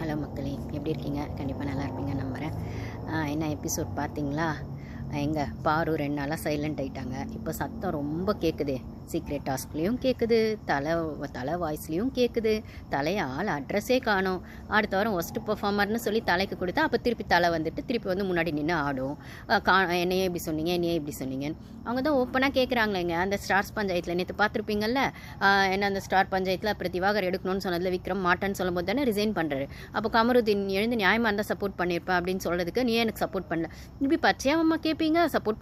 Hello மக்களே, எப்படி இருக்கீங்க? கண்டிப்பாக நல்லா இருப்பீங்க நம்புகிறேன். என்ன எபிசோட் பார்த்தீங்களா? எங்கே பாரு 2 நாளாக சைலண்ட் ஆகிட்டாங்க. இப்போ சத்தம் ரொம்ப கேட்குது. சீக்ரெட் டாஸ்க்லேயும் கேட்குது, தலை வாய்ஸ்லேயும் கேட்குது. தலையை ஆள் அட்ரஸே காணும். அடுத்த வாரம் ஒஸ்ட் பெர்ஃபார்மர்னு சொல்லி தலைக்கு கொடுத்தா அப்போ திருப்பி தலை வந்துட்டு திருப்பி வந்து முன்னாடி நின்று ஆடும். என்னையே இப்படி சொன்னீங்க, என்னையே இப்படி சொன்னீங்கன்னு அவங்க தான் ஓப்பனாக கேட்குறாங்களேங்க. அந்த ஸ்டார்ஸ் பஞ்சாயத்தில் நேற்று பார்த்துருப்பீங்கல்ல, என்ன அந்த ஸ்டார் பஞ்சாயத்தில் அப்புறம் திவாகர் எடுக்கணும்னு சொன்னதில் விக்ரம் மாட்டேன்னு சொல்லும்போது தானே ரிசைன் பண்ணுறாரு. அப்போ கமருதீன் எழுந்து நியாயமாக இருந்தால் சப்போர்ட் பண்ணியிருப்பேன் அப்படின்னு சொல்கிறதுக்கு நீ எனக்கு சப்போர்ட் பண்ணல, இப்படி பச்சையாக அம்மா கேட்பீங்க. சப்போர்ட்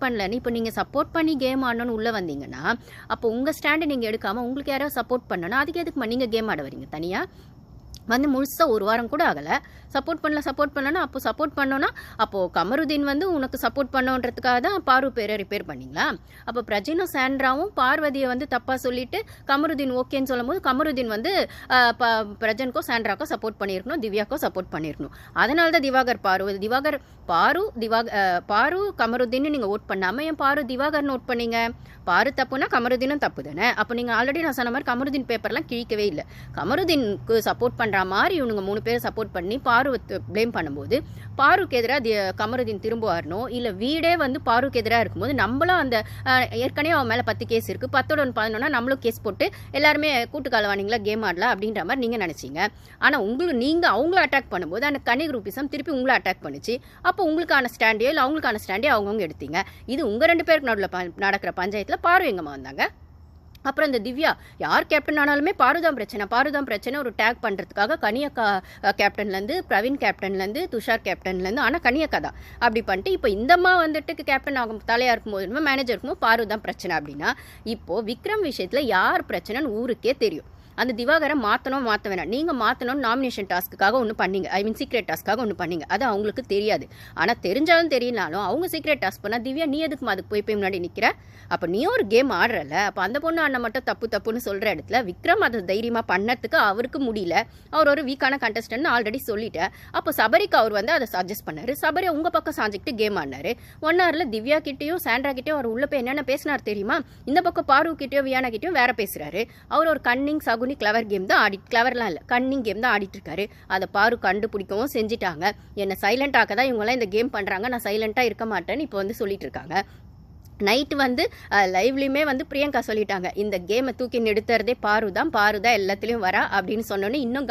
பண்ணல இப்போ நீங்கள் சப்போர்ட் பண்ணி கேம் ஆடணும்னு உள்ளே வந்தீங்கன்னா அப்போ உங்கள் ஸ்டாண்டு நீங்கள் எடுக்காமல் உங்களுக்கு யாராவது சப்போர்ட் பண்ணணும், அதுக்கு எதுக்கு நீங்கள் கேம் ஆட வரீங்க? தனியாக வந்து முழுசாக ஒரு வாரம் கூட ஆகலை. சப்போர்ட் பண்ணலன்னா அப்போ சப்போர்ட் பண்ணோன்னா அப்போது கமருதீன் வந்து உனக்கு சப்போர்ட் பண்ணோன்றதுக்காக தான் பாரு பேரை ரிப்பேர் பண்ணிங்களா? அப்போ பிரஜினும் சாண்ட்ராவும் பார்வதியை வந்து தப்பாக சொல்லிட்டு கமருதீன் ஓகேன்னு சொல்லும் போது கமருதீன் வந்து பிரஜனுக்கோ சாண்ட்ராக்கோ சப்போர்ட் பண்ணியிருக்கணும், திவ்யாக்கோ சப்போர்ட் பண்ணியிருக்கணும். அதனால தான் பாரு கமருதீன்னு நீங்கள் ஓட் பண்ணாமல் என் பாரு திவாகர்னு ஓட் பண்ணீங்க. பாரு தப்புனா கமருதீனும் தப்பு தானே. அப்போ நீங்கள் ஆல்ரெடி நான் சொன்ன மாதிரி கமருதீன் பேப்பர்லாம் கிழிக்கவே இல்லை. கமருதீனுக்கு சப்போர்ட் பண்ணுற மாதிரி இவனுங்க 3 பேரை சப்போர்ட் பண்ணி பாரு ப்ளேம் பண்ணும்போது பாருக்கு எதிராக கமருதீன் திரும்புவார்னோ இல்லை வீடே வந்து பாருக்கு எதிராக இருக்கும்போது நம்மளும் அந்த ஏற்கனவே அவன் மேலே 10 கேஸ் இருக்குது, 10 11 நம்மளும் கேஸ் போட்டு எல்லாருமே கூட்டுக்காலவானிங்களா கேம் ஆடலாம் அப்படின்ற மாதிரி நீங்கள் நினச்சிங்க. ஆனால் நீங்கள் அவங்கள அட்டாக் பண்ணும்போது அந்த கனி குரூப்பிசம் திருப்பி உங்களை அட்டாக் பண்ணிச்சு. அப்போ உங்களுக்கான ஸ்டாண்டே இல்லை அவங்களுக்கான ஸ்டாண்டே அவங்கவுங்க எடுத்தீங்க. இது உங்கள் 2 பேருக்கு நடுவில் நடக்கிற பஞ்சாயத்தில் பாரு எங்கம்மா வந்தாங்க? அப்புறம் இந்த திவ்யா யார் கேப்டன் ஆனாலுமே பாருதான் பிரச்சனை ஒரு டேக் பண்ணுறதுக்காக கனியக்கா கேப்டன்லேருந்து பிரவீன் கேப்டன்லேருந்து துஷார் கேப்டன்லேருந்து ஆனால் கனியக்கா தான் அப்படி பண்ணிட்டு இப்போ இந்தம்மா வந்துட்டு கேப்டன் ஆகும் தலையாக இருக்கும்போது மேனேஜர் இருக்கும்போது பாருதான் பிரச்சனை அப்படின்னா இப்போது விக்ரம் விஷயத்தில் யார் பிரச்சனைன்னு ஊருக்கே தெரியும். அந்த திவாகரை மாற்ற வேணாம். நீங்கள் மாற்றணும்னு நாமினேஷன் டாஸ்க்குக்காக ஒன்று பண்ணீங்க, சீக்ரெட் டாஸ்க்காக ஒன்று பண்ணீங்க. அது அவங்களுக்கு தெரியாது. ஆனால் தெரிஞ்சாலும் தெரியலாலும் அவங்க சீக்ரெட் டாஸ்க் பண்ணால் திவ்யா நீ எதுக்கு அதுக்கு போய் முன்னாடி நிற்கிற? அப்போ நீ ஒரு கேம் ஆடுறல, அப்போ அந்த பொண்ணு அண்ணன் மட்டும் தப்புன்னு சொல்கிற இடத்துல விக்ரம் அதை தைரியமாக பண்ணறதுக்கு அவருக்கு முடியல. அவர் ஒரு வீக்கான கண்டஸ்டன்ட் ஆல்ரெடி சொல்லிட்டேன். அப்போ சபரிக்கு அவர் வந்து அதை சஜஸ்ட் பண்ணார். சபரி உங்கள் பக்கம் சாஞ்சிக்கிட்டு கேம் ஆடினார். 1 ஹவரில் திவ்யா கிட்டேயும் சாண்ட்ரா கிட்டேயும் அவர் உள்ள போய் என்னென்ன பேசினார் தெரியுமா? இந்த பக்கம் பாரு கிட்டேயும் வியானா கிட்டேயும் வேற பேசுகிறாரு. அவர் ஒரு கன்னிங் சகுனி கிளவர் கேம் தான் கிளவர்லாம் இல்லை, கன்னிங் கேம் தான் ஆடிட்டு இருக்காரு. அதை பாரு கண்டுபிடிக்கவும் செஞ்சுட்டாங்க. என்னை சைலண்ட் ஆக்க தான் இவங்கெல்லாம் இந்த கேம் பண்ணுறாங்க, நான் சைலண்ட்டாக இருக்க மாட்டேன்னு இப்போ வந்து சொல்லிட்டு இருக்காங்க. நைட்டு வந்து லைவ்லையுமே வந்து பிரியங்கா சொல்லிட்டாங்க, இந்த கேமை தூக்கி நிறுத்துறதே பாரு தான் எல்லாத்துலேயும் வரா அப்படின்னு சொன்னோன்னே இன்னும்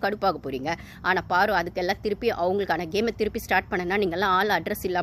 கடுப்பாக போகிறீங்க. ஆனால் பாரு அதுக்கெல்லாம் திருப்பி அவங்களுக்கான கேமை திருப்பி ஸ்டார்ட் பண்ணனா நீங்கள்லாம் ஆள் அட்ரஸ் இல்லாமல்